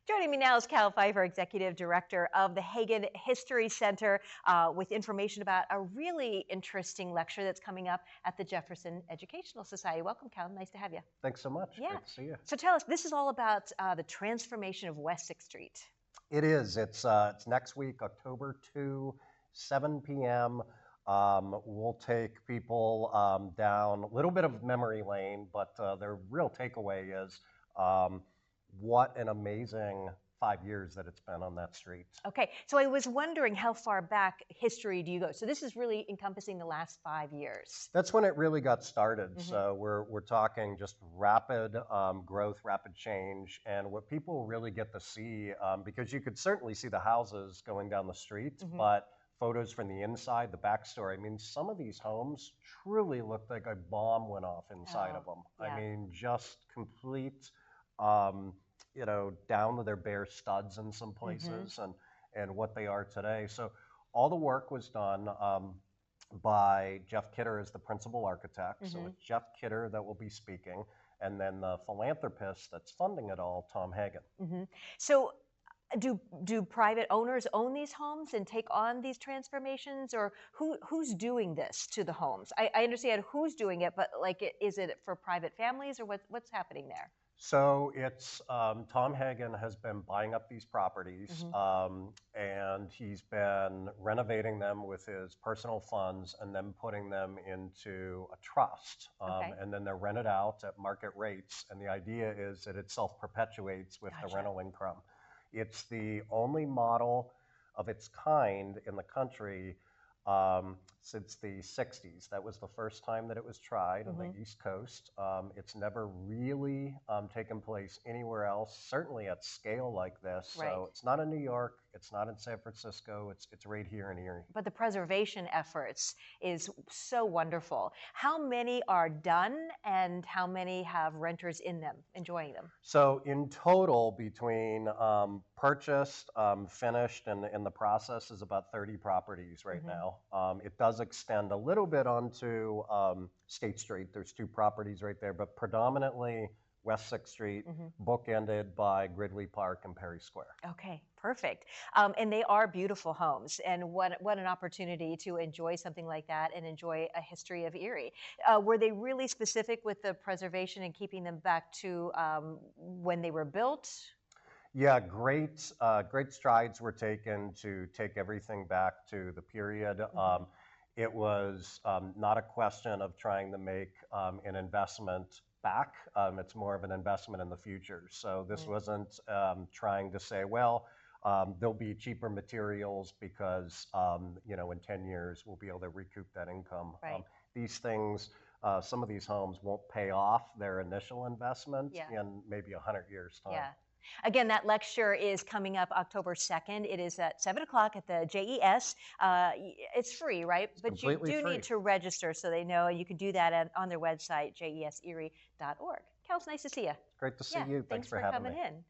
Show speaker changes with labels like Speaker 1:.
Speaker 1: Joining me now is Cal Pfeiffer, Executive Director of the Hagen History Center, with information about a really interesting lecture that's coming up at the Jefferson Educational Society. Welcome, Cal. Nice to have you.
Speaker 2: Thanks so much.
Speaker 1: Yeah.
Speaker 2: Great to see you.
Speaker 1: So tell us, this is all about the transformation of West 6th Street.
Speaker 2: It is. It's next week, October 2, 7 p.m. We'll take people down a little bit of memory lane, but their real takeaway is what an amazing 5 years that it's been on that street.
Speaker 1: Okay, so I was wondering how far back history do you go? So this is really encompassing the last 5 years.
Speaker 2: That's when it really got started. So we're talking just rapid growth, rapid change, and what people really get to see, because you could certainly see the houses going down the street, but photos from the inside, the backstory. I mean, some of these homes truly looked like a bomb went off inside of them.
Speaker 1: Yeah.
Speaker 2: I mean, just complete, down to their bare studs in some places and what they are today. So all the work was done by Jeff Kidder as the principal architect. So it's Jeff Kidder that will be speaking, and then the philanthropist that's funding it all, Tom Hagen.
Speaker 1: So do private owners own these homes and take on these transformations, or who's doing this to the homes? I understand who's doing it, but is it for private families, or what's happening there?
Speaker 2: So it's Tom Hagen has been buying up these properties, and he's been renovating them with his personal funds and then putting them into a trust. And then they're rented out at market rates. And the idea is that it self-perpetuates with the rental income. It's the only model of its kind in the country since the 60s. That was the first time that it was tried on the East Coast. It's never really taken place anywhere else, certainly at scale like this. So it's not in New York, it's not in San Francisco, it's right here in Erie.
Speaker 1: But the preservation efforts is so wonderful. How many are done, and how many have renters in them, enjoying them?
Speaker 2: So in total, between purchased, finished, and in the process is about 30 properties right now. It does extend a little bit onto State Street. There's 2 properties right there, but predominantly West 6th Street, bookended by Gridley Park and Perry Square.
Speaker 1: Okay, perfect. And they are beautiful homes, and what an opportunity to enjoy something like that and enjoy a history of Erie. Were they really specific with the preservation and keeping them back to when they were built?
Speaker 2: Yeah, great strides were taken to take everything back to the period. It was not a question of trying to make an investment back. It's more of an investment in the future. So this wasn't trying to say, well, there'll be cheaper materials because, in 10 years we'll be able to recoup that income. These things, some of these homes won't pay off their initial investment in maybe 100 years' time.
Speaker 1: Yeah. Again, that lecture is coming up October 2nd. It is at 7 o'clock at the JES. It's free, right? But you do need to register so they know. You can do that on their website, jeserie.org. Cal, it's nice to see you.
Speaker 2: Great to see you. Thanks for having me.
Speaker 1: coming in.